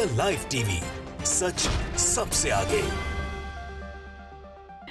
The live TV, सच सबसे आगे।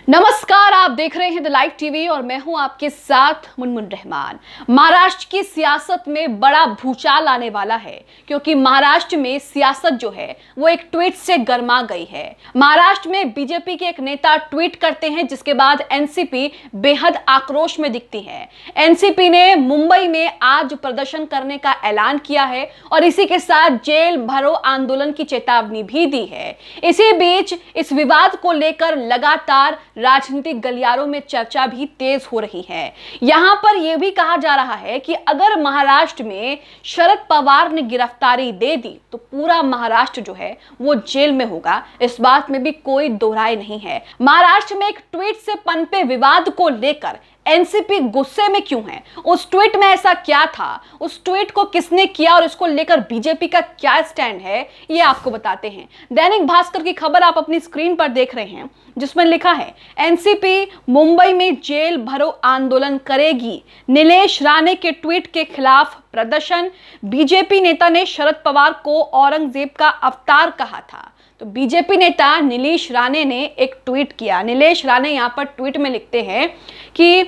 नमस्कार, आप देख रहे हैं द लाइव टीवी और मैं हूं आपके साथ मुनमुन रहमान। महाराष्ट्र की सियासत में बड़ा भूचाल आने वाला है क्योंकि महाराष्ट्र में सियासत जो है वो एक ट्वीट से गर्मा गई है। महाराष्ट्र में बीजेपी के एक नेता ट्वीट करते हैं जिसके बाद एनसीपी बेहद आक्रोश में दिखती है। एनसीपी ने मुंबई में आज प्रदर्शन करने का ऐलान किया है और इसी के साथ जेल भरो आंदोलन की चेतावनी भी दी है। इसी बीच इस विवाद को लेकर लगातार राजनीतिक गलियारों में चर्चा भी तेज हो रही है। यहां पर यह भी कहा जा रहा है कि अगर महाराष्ट्र में शरद पवार ने गिरफ्तारी दे दी तो पूरा महाराष्ट्र जो है वो जेल में होगा। इस बात में भी कोई दो राय नहीं है। महाराष्ट्र में एक ट्वीट से पनपे विवाद को लेकर एनसीपी गुस्से में क्यों है, उस ट्वीट में ऐसा क्या था, उस ट्वीट को किसने किया और इसको लेकर बीजेपी का क्या स्टैंड है, ये आपको बताते हैं। दैनिक भास्कर की खबर आप अपनी स्क्रीन पर देख रहे हैं जिसमें लिखा है एनसीपी मुंबई में जेल भरो आंदोलन करेगी, नीलेश राणे के ट्वीट के खिलाफ प्रदर्शन। बीजेपी नेता ने शरद पवार को औरंगजेब का अवतार कहा था। तो बीजेपी नेता नीलेश राणे ने एक ट्वीट किया। नीलेश राणे यहां पर ट्वीट में लिखते हैं कि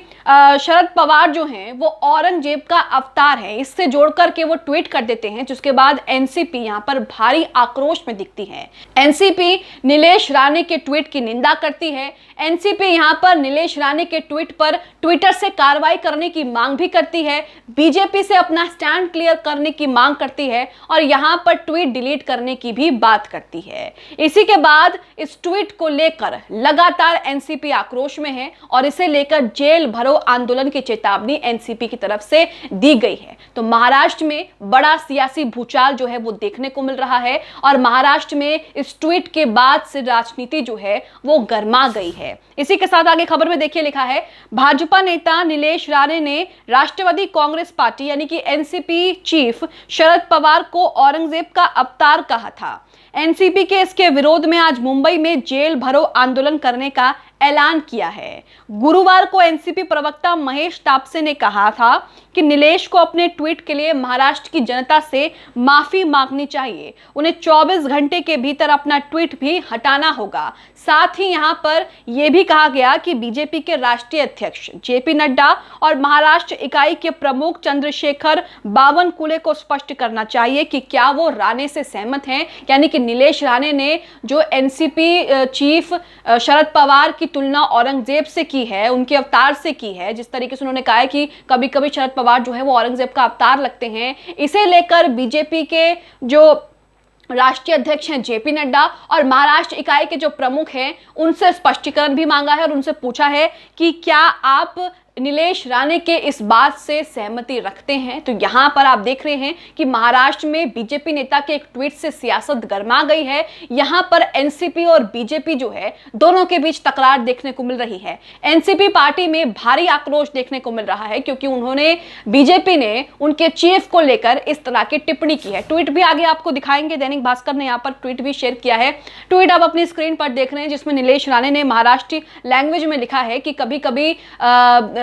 शरद पवार जो हैं वो औरंगजेब का अवतार है, इससे जोड़कर के वो ट्वीट कर देते हैं जिसके बाद एनसीपी यहां पर भारी आक्रोश में दिखती है। एनसीपी नीलेश राणे के ट्वीट की निंदा करती है। एनसीपी यहां पर नीलेश राणे के ट्वीट पर ट्विटर से कार्रवाई करने की मांग भी करती है, बीजेपी से अपना स्टैंड क्लियर करने की मांग करती है और यहां पर ट्वीट डिलीट करने की भी बात करती है। इसी के बाद इस ट्वीट को लेकर लगातार एनसीपी आक्रोश में है और इसे लेकर जेल भरो आंदोलन की चेतावनी एनसीपी की तरफ से दी गई है। तो महाराष्ट्र में बड़ा सियासी भूचाल जो है वो देखने को मिल रहा है और महाराष्ट्र में इस ट्वीट के बाद से राजनीति जो है वो गर्मा गई है। इसी के साथ आगे खबर में देखिए लिखा है भाजपा नेता नीलेश राणे ने राष्ट्रवादी कांग्रेस पार्टी यानी कि एनसीपी चीफ शरद पवार को औरंगजेब का अवतार कहा था। एनसीपी के इसके विरोध में आज मुंबई में जेल भरो आंदोलन करने का ऐलान किया है। गुरुवार को एनसीपी प्रवक्ता महेश तापसे ने कहा था कि नीलेश को अपने ट्वीट के लिए महाराष्ट्र की जनता से माफी मांगनी चाहिए, उन्हें 24 घंटे के भीतर अपना ट्वीट भी हटाना होगा। साथ ही यहां पर यह भी कहा गया कि बीजेपी के राष्ट्रीय अध्यक्ष जेपी नड्डा और महाराष्ट्र इकाई के प्रमुख चंद्रशेखर बावनकुले को स्पष्ट करना चाहिए कि क्या वो राणे से सहमत हैं, यानी कि नीलेश राणे ने जो एनसीपी चीफ शरद पवार की तुलना औरंगजेब से की है, उनके अवतार से की है, जिस तरीके से उन्होंने कहा है कि कभी कभी शरद पवार जो है वो औरंगजेब का अवतार लगते हैं, इसे लेकर बीजेपी के जो राष्ट्रीय अध्यक्ष हैं जेपी नड्डा और महाराष्ट्र इकाई के जो प्रमुख हैं उनसे स्पष्टीकरण भी मांगा है और उनसे पूछा है कि क्या आप नीलेश राणे के इस बात से सहमति रखते हैं। तो यहां पर आप देख रहे हैं कि महाराष्ट्र में बीजेपी नेता के एक ट्वीट से सियासत गर्मा गई है। यहां पर एनसीपी और बीजेपी जो है दोनों के बीच तकरार देखने को मिल रही है। एनसीपी पार्टी में भारी आक्रोश देखने को मिल रहा है क्योंकि उन्होंने बीजेपी ने उनके चीफ को लेकर इस तरह की टिप्पणी की है। ट्वीट भी आगे आपको दिखाएंगे, दैनिक भास्कर ने यहाँ पर ट्वीट भी शेयर किया है। ट्वीट आप अपनी स्क्रीन पर देख रहे हैं जिसमें नीलेश राणे ने महाराष्ट्री लैंग्वेज में लिखा है कि कभी कभी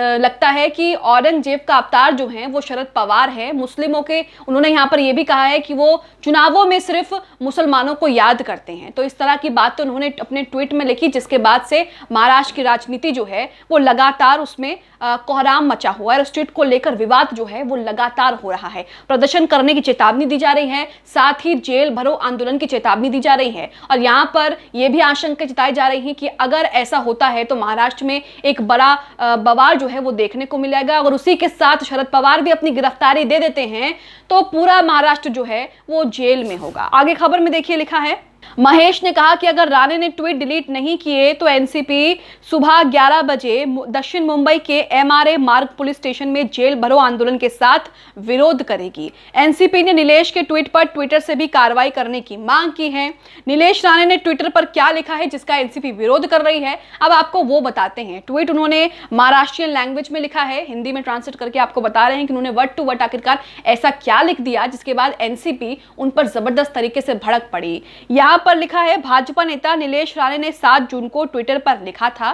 लगता है कि औरंगजेब का अवतार जो है वो शरद पवार है, मुस्लिमों के। उन्होंने यहाँ पर यह भी कहा है कि वो चुनावों में सिर्फ मुसलमानों को याद करते हैं। तो इस तरह की बात तो उन्होंने अपने ट्वीट में लिखी जिसके बाद से महाराष्ट्र की राजनीति जो है वो लगातार उसमें कोहराम मचा हुआ है। इस ट्वीट को लेकर विवाद जो है वो लगातार हो रहा है। प्रदर्शन करने की चेतावनी दी जा रही है, साथ ही जेल भरो आंदोलन की चेतावनी दी जा रही है और यहाँ पर यह भी आशंका जताई जा रही है कि अगर ऐसा होता है तो महाराष्ट्र में एक बड़ा बवाल जो है वो देखने को मिलेगा। अगर उसी के साथ शरद पवार भी अपनी गिरफ्तारी दे देते हैं तो पूरा महाराष्ट्र जो है वो जेल में होगा। आगे खबर में देखिए लिखा है महेश ने कहा कि अगर राणे ने ट्वीट डिलीट नहीं किए तो एनसीपी सुबह 11 बजे दक्षिण मुंबई के एमआरए मार्ग पुलिस स्टेशन में जेल भरो आंदोलन के साथ विरोध करेगी। एनसीपी ने नीलेश के ट्वीट पर ट्विटर से भी कार्रवाई करने की मांग की है। नीलेश राणे ने ट्विटर पर क्या लिखा है जिसका एनसीपी विरोध कर रही है, अब आपको वो बताते हैं। ट्वीट उन्होंने महाराष्ट्रियन लैंग्वेज में लिखा है, हिंदी में ट्रांसलेट करके आपको बता रहे हैं कि उन्होंने वर्ड टू वर्ड आखिरकार ऐसा क्या लिख दिया जिसके बाद एनसीपी उन पर जबरदस्त तरीके से भड़क पड़ी। यहाँ पर लिखा है भाजपा नेता नीलेश राणे ने 7 जून को ट्विटर पर लिखा था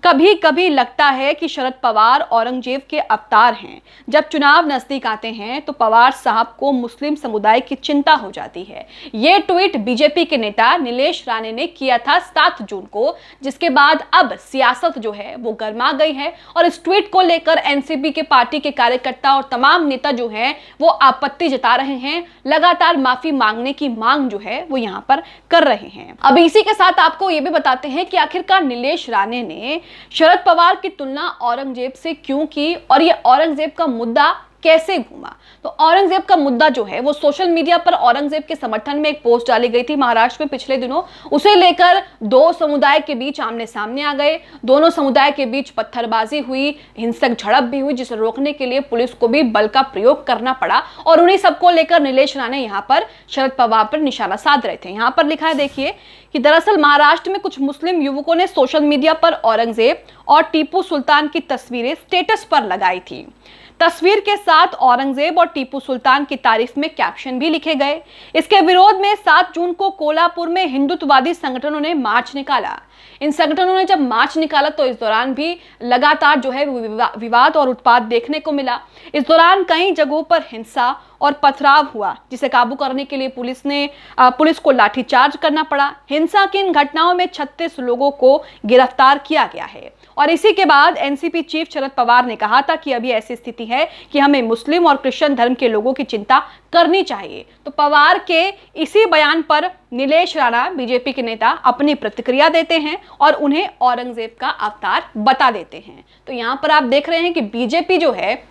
कभी कभी लगता है कि शरद पवार औरंगजेब के अवतार हैं। जब चुनाव नजदीक आते हैं तो पवार साहब को मुस्लिम समुदाय की चिंता हो जाती है। ये ट्वीट बीजेपी के नेता नीलेश राणे ने किया था 7 जून को, जिसके बाद अब सियासत जो है वो गर्मा गई है और इस ट्वीट को लेकर एनसीपी के पार्टी के कार्यकर्ता और तमाम नेता जो हैं वो आपत्ति जता रहे हैं, लगातार माफी मांगने की मांग जो है वो यहाँ पर कर रहे हैं। अब इसी के साथ आपको ये भी बताते हैं कि आखिरकार नीलेश राणे ने शरद पवार की तुलना औरंगजेब से क्यों की और ये औरंगजेब का मुद्दा कैसे घूमा। तो औरंगजेब का मुद्दा जो है वो सोशल मीडिया पर औरंगजेब के समर्थन में एक पोस्ट डाली गई थी महाराष्ट्र में पिछले दिनों। उसे लेकर 2 समुदाय के बीच आमने सामने आ गए, दोनों समुदाय के बीच पत्थरबाजी हुई, हिंसक झड़प भी हुई, जिसे रोकने के लिए पुलिस को भी बल का प्रयोग करना पड़ा और उन्हीं सबको लेकर नीलेश राणे यहाँ पर शरद पवार पर निशाना साध रहे थे। यहाँ पर लिखा है देखिए कि दरअसल महाराष्ट्र में कुछ मुस्लिम युवकों ने सोशल मीडिया पर औरंगजेब और टीपू सुल्तान की तस्वीरें स्टेटस पर लगाई थी। तस्वीर के साथ औरंगजेब और टीपू सुल्तान की तारीफ में कैप्शन भी लिखे गए। इसके विरोध में 7 जून को कोल्हापुर में हिंदुत्ववादी संगठनों ने मार्च निकाला। इन संगठनों ने जब मार्च निकाला तो इस दौरान भी लगातार जो है विवाद और उत्पात देखने को मिला। इस दौरान कई जगहों पर हिंसा और पथराव हुआ, जिसे काबू करने के लिए पुलिस को लाठीचार्ज करना पड़ा। हिंसा की इन घटनाओं में 36 लोगों को गिरफ्तार किया गया है और इसी के बाद एनसीपी चीफ शरद पवार ने कहा था कि अभी ऐसी स्थिति है कि हमें मुस्लिम और क्रिश्चियन धर्म के लोगों की चिंता करनी चाहिए। तो पवार के इसी बयान पर नीलेश राणा बीजेपी के नेता अपनी प्रतिक्रिया देते हैं और उन्हें औरंगजेब का अवतार बता देते हैं। तो यहां पर आप देख रहे हैं कि बीजेपी जो है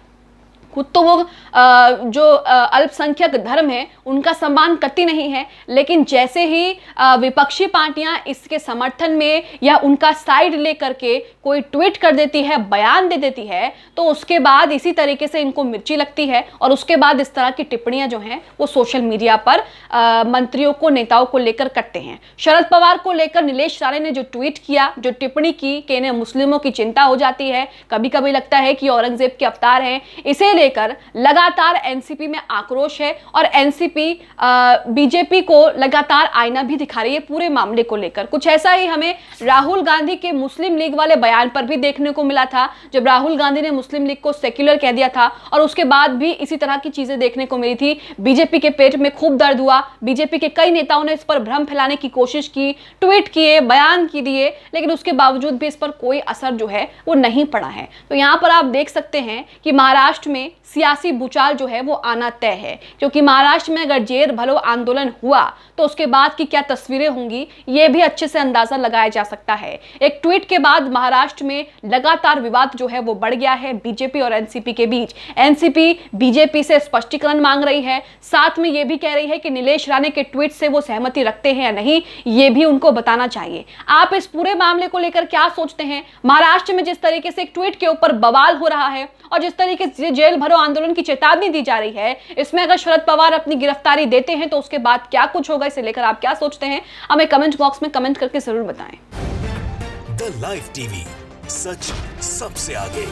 खुद तो वो जो अल्पसंख्यक धर्म है उनका सम्मान करती नहीं है, लेकिन जैसे ही विपक्षी पार्टियां इसके समर्थन में या उनका साइड लेकर के कोई ट्वीट कर देती है, बयान दे देती है, तो उसके बाद इसी तरीके से इनको मिर्ची लगती है और उसके बाद इस तरह की टिप्पणियां जो हैं वो सोशल मीडिया पर मंत्रियों को, नेताओं को लेकर करते हैं। शरद पवार को लेकर नीलेश राणे ने जो ट्वीट किया, जो टिप्पणी की कि इन्हें मुस्लिमों की चिंता हो जाती है, कभी कभी लगता है कि औरंगजेब के अवतार हैं, इसे लेकर लगातार एनसीपी में आक्रोश है और एनसीपी बीजेपी को लगातार आईना भी दिखा रही है पूरे मामले को लेकर। कुछ ऐसा ही हमें राहुल गांधी के मुस्लिम लीग वाले बयान पर भी देखने को मिला था, जब राहुल गांधी ने मुस्लिम लीग को सेक्युलर कह दिया था और उसके बाद भी इसी तरह की चीजें देखने को मिली थी। बीजेपी के पेट में खूब दर्द हुआ, बीजेपी के कई नेताओं ने इस पर भ्रम फैलाने की कोशिश की, ट्वीट किए, बयान की दिए, लेकिन उसके बावजूद भी इस पर कोई असर जो है वो नहीं पड़ा है। तो यहां पर आप देख सकते हैं कि महाराष्ट्र में सियासी भूचाल जो है वो आना तय है, क्योंकि महाराष्ट्र में अगर जेर भलो आंदोलन हुआ तो उसके बाद की क्या तस्वीरें होंगी ये भी अच्छे से अंदाजा लगाया जा सकता है। एक ट्वीट के बाद महाराष्ट्र में लगातार विवाद जो है वो बढ़ गया है बीजेपी और एनसीपी के बीच। एनसीपी बीजेपी से स्पष्टीकरण मांग रही है, साथ में ये भी कह रही है कि नीलेश राणे के ट्वीट से वो सहमति रखते हैं या नहीं, ये भी उनको बताना चाहिए। आप इस पूरे मामले को लेकर क्या सोचते हैं? महाराष्ट्र में जिस तरीके से एक ट्वीट के ऊपर बवाल हो रहा है और जिस तरीके से जेल भरो आंदोलन की चेतावनी दी जा रही है, इसमें अगर शरद पवार अपनी गिरफ्तारी देते हैं तो उसके बाद क्या कुछ होगा, इसे लेकर आप क्या सोचते हैं? हमें कमेंट बॉक्स में कमेंट करके जरूर बताएं। द लाइव टीवी, सच सबसे आगे।